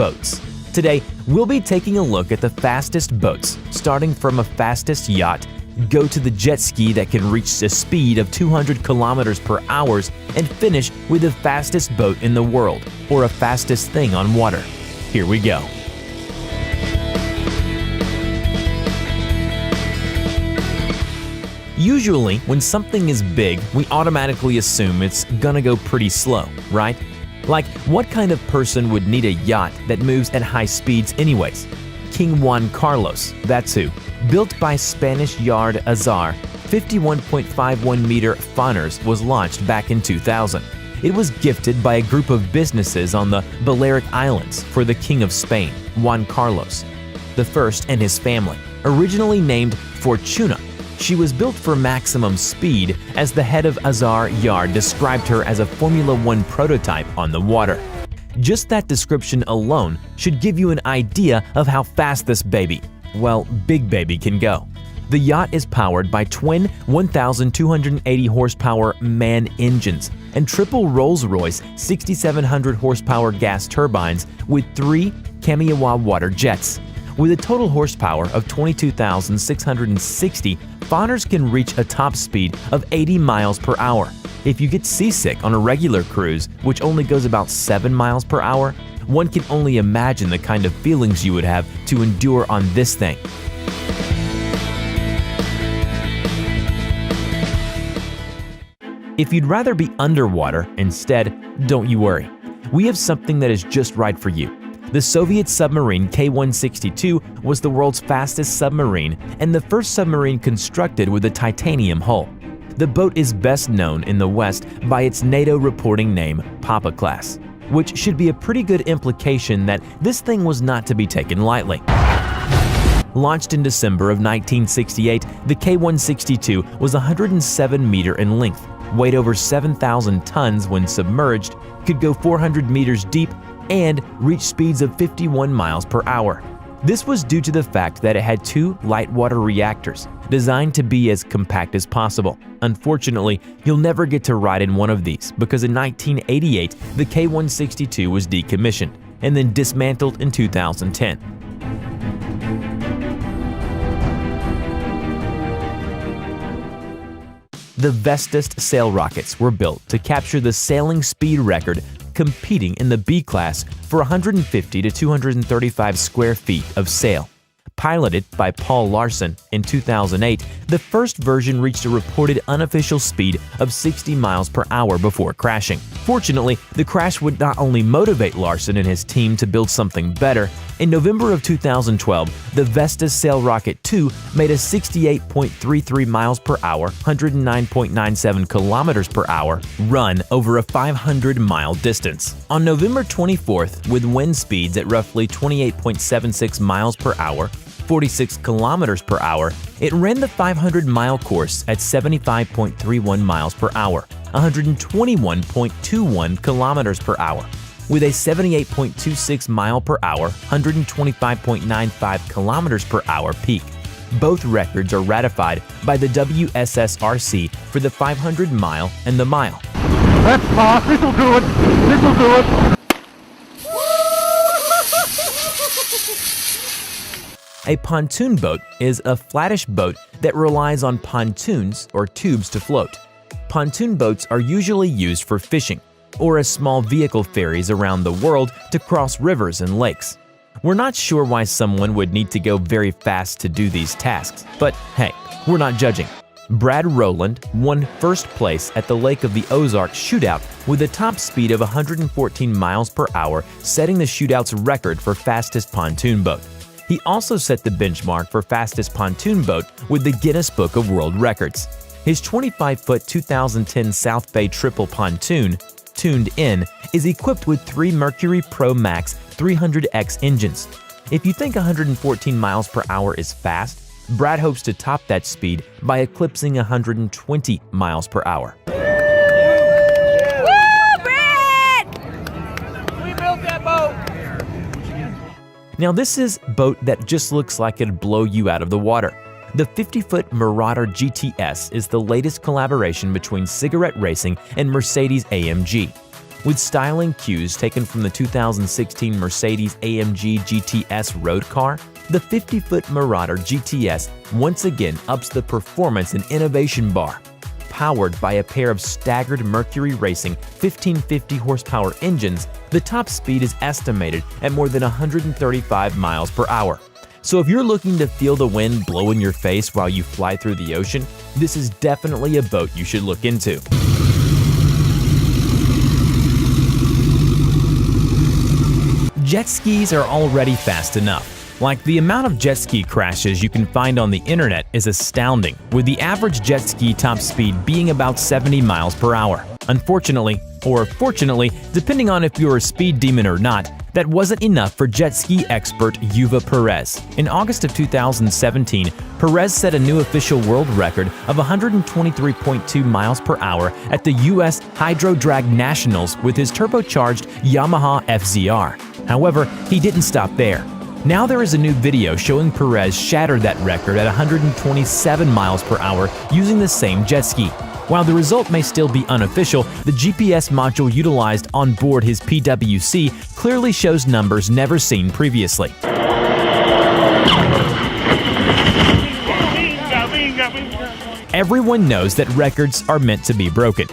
Boats. Today, we'll be taking a look at the fastest boats, starting from a fastest yacht, go to the jet ski that can reach a speed of 200 kilometers per hour, and finish with the fastest boat in the world, or a fastest thing on water. Here we go. Usually, when something is big, we automatically assume it's gonna go pretty slow, right? Like, what kind of person would need a yacht that moves at high speeds anyways? King Juan Carlos, that's who. Built by Spanish yard FZR, 51.51-meter Foners was launched back in 2000. It was gifted by a group of businesses on the Balearic Islands for the King of Spain, Juan Carlos I, and his family. Originally named Fortuna, she was built for maximum speed, as the head of FZR Yard described her as a Formula One prototype on the water. Just that description alone should give you an idea of how fast this baby, well, big baby, can go. The yacht is powered by twin 1,280 horsepower MAN engines and triple Rolls-Royce 6,700 horsepower gas turbines with 3 Kamiyawa water jets. With a total horsepower of 22,660, Foners can reach a top speed of 80 miles per hour. If you get seasick on a regular cruise, which only goes about 7 miles per hour, one can only imagine the kind of feelings you would have to endure on this thing. If you'd rather be underwater instead, don't you worry. We have something that is just right for you. The Soviet submarine K-162 was the world's fastest submarine and the first submarine constructed with a titanium hull. The boat is best known in the West by its NATO reporting name, Papa Class, which should be a pretty good implication that this thing was not to be taken lightly. Launched in December of 1968, the K-162 was 107 meters in length, weighed over 7,000 tons when submerged, could go 400 meters deep, and reach speeds of 51 miles per hour. This was due to the fact that it had 2 light water reactors, designed to be as compact as possible. Unfortunately, you'll never get to ride in one of these because in 1988, the K-162 was decommissioned and then dismantled in 2010. The Vestas sail rockets were built to capture the sailing speed record, competing in the B class for 150 to 235 square feet of sail. Piloted by Paul Larsen in 2008, the first version reached a reported unofficial speed of 60 miles per hour before crashing. Fortunately, the crash would not only motivate Larsen and his team to build something better. In November of 2012, the Vestas Sail Rocket 2 made a 68.33 miles per hour, 109.97 kilometers per hour run over a 500-mile distance. On November 24th, with wind speeds at roughly 28.76 miles per hour, 46 kilometers per hour, it ran the 500-mile course at 75.31 miles per hour, 121.21 kilometers per hour, with a 78.26 mile per hour, 125.95 kilometers per hour peak. Both records are ratified by the WSSRC for the 500-mile and the mile. Let's pass, this'll do it, this'll do it. A pontoon boat is a flattish boat that relies on pontoons or tubes to float. Pontoon boats are usually used for fishing or as small vehicle ferries around the world to cross rivers and lakes. We're not sure why someone would need to go very fast to do these tasks, but hey, we're not judging. Brad Rowland won first place at the Lake of the Ozarks shootout with a top speed of 114 miles per hour, setting the shootout's record for fastest pontoon boat. He also set the benchmark for fastest pontoon boat with the Guinness Book of World Records. His 25-foot 2010 South Bay triple pontoon, tuned in, is equipped with 3 Mercury Pro Max 300X engines. If you think 114 miles per hour is fast, Brad hopes to top that speed by eclipsing 120 miles per hour. Woo, Brad! We built that boat! Now this is a boat that just looks like it'd blow you out of the water. The 50-foot Marauder GTS is the latest collaboration between Cigarette Racing and Mercedes-AMG. With styling cues taken from the 2016 Mercedes-AMG GTS road car, the 50-foot Marauder GTS once again ups the performance and innovation bar. Powered by a pair of staggered Mercury Racing 1550 horsepower engines, the top speed is estimated at more than 135 miles per hour. So if you're looking to feel the wind blow in your face while you fly through the ocean, this is definitely a boat you should look into. Jet skis are already fast enough. Like, the amount of jet ski crashes you can find on the internet is astounding, with the average jet ski top speed being about 70 miles per hour. Unfortunately, or fortunately, depending on if you're a speed demon or not, that wasn't enough for jet ski expert Yuva Perez. In August of 2017, Perez set a new official world record of 123.2 miles per hour at the US Hydro Drag Nationals with his turbocharged Yamaha FZR. However, he didn't stop there. Now there is a new video showing Perez shatter that record at 127 miles per hour using the same jet ski. While the result may still be unofficial, the GPS module utilized on board his PWC clearly shows numbers never seen previously. Everyone knows that records are meant to be broken,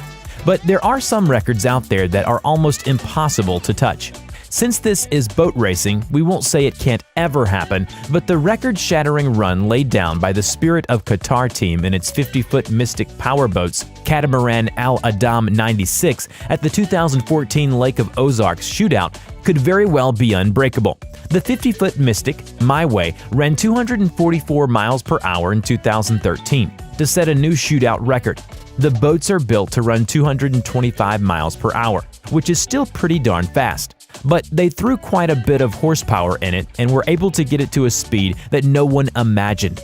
but there are some records out there that are almost impossible to touch. Since this is boat racing, we won't say it can't ever happen, but the record-shattering run laid down by the Spirit of Qatar team in its 50-foot Mystic powerboats, Catamaran Al Adam 96, at the 2014 Lake of Ozarks shootout could very well be unbreakable. The 50-foot Mystic, My Way, ran 244 miles per hour in 2013 to set a new shootout record. The boats are built to run 225 miles per hour, which is still pretty darn fast. But they threw quite a bit of horsepower in it and were able to get it to a speed that no one imagined.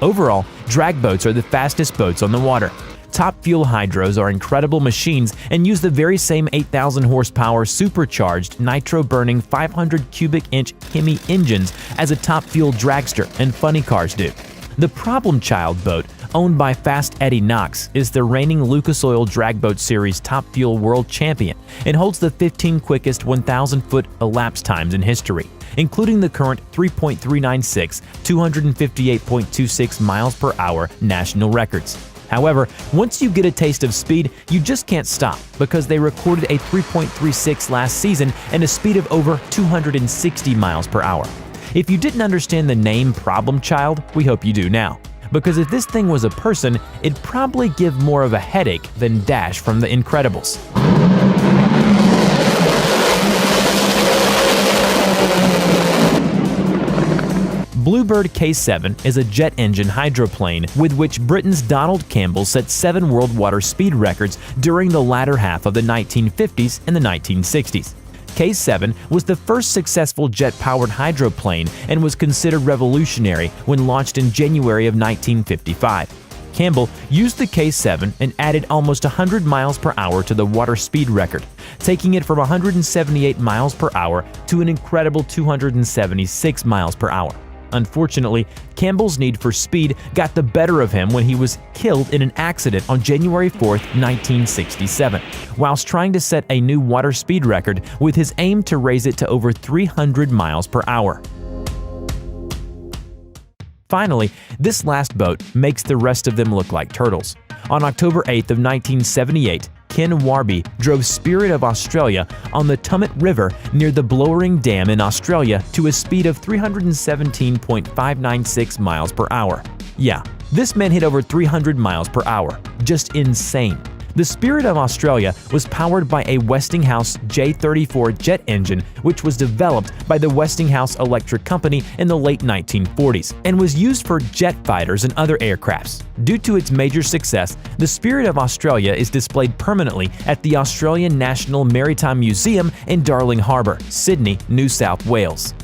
Overall, drag boats are the fastest boats on the water. Top Fuel hydros are incredible machines and use the very same 8,000 horsepower supercharged nitro-burning 500 cubic inch Hemi engines as a Top Fuel dragster and funny cars do. The Problem Child boat, owned by Fast Eddie Knox, is the reigning Lucas Oil Drag Boat Series Top Fuel World Champion and holds the 15 quickest 1,000-foot elapsed times in history, including the current 3.396, 258.26 miles per hour national records. However, once you get a taste of speed, you just can't stop because they recorded a 3.36 last season and a speed of over 260 miles per hour. If you didn't understand the name Problem Child, we hope you do now. Because if this thing was a person, it'd probably give more of a headache than Dash from The Incredibles. Bluebird K7 is a jet engine hydroplane with which Britain's Donald Campbell set 7 world water speed records during the latter half of the 1950s and the 1960s. K7 was the first successful jet-powered hydroplane and was considered revolutionary when launched in January of 1955. Campbell used the K7 and added almost 100 miles per hour to the water speed record, taking it from 178 miles per hour to an incredible 276 miles per hour. Unfortunately, Campbell's need for speed got the better of him when he was killed in an accident on January 4, 1967, whilst trying to set a new water speed record with his aim to raise it to over 300 miles per hour. Finally, this last boat makes the rest of them look like turtles. On October 8 of 1978, Ken Warby drove Spirit of Australia on the Tumut River near the Blowering Dam in Australia to a speed of 317.596 miles per hour. Yeah, this man hit over 300 miles per hour. Just insane. The Spirit of Australia was powered by a Westinghouse J34 jet engine, which was developed by the Westinghouse Electric Company in the late 1940s and was used for jet fighters and other aircrafts. Due to its major success, the Spirit of Australia is displayed permanently at the Australian National Maritime Museum in Darling Harbour, Sydney, New South Wales.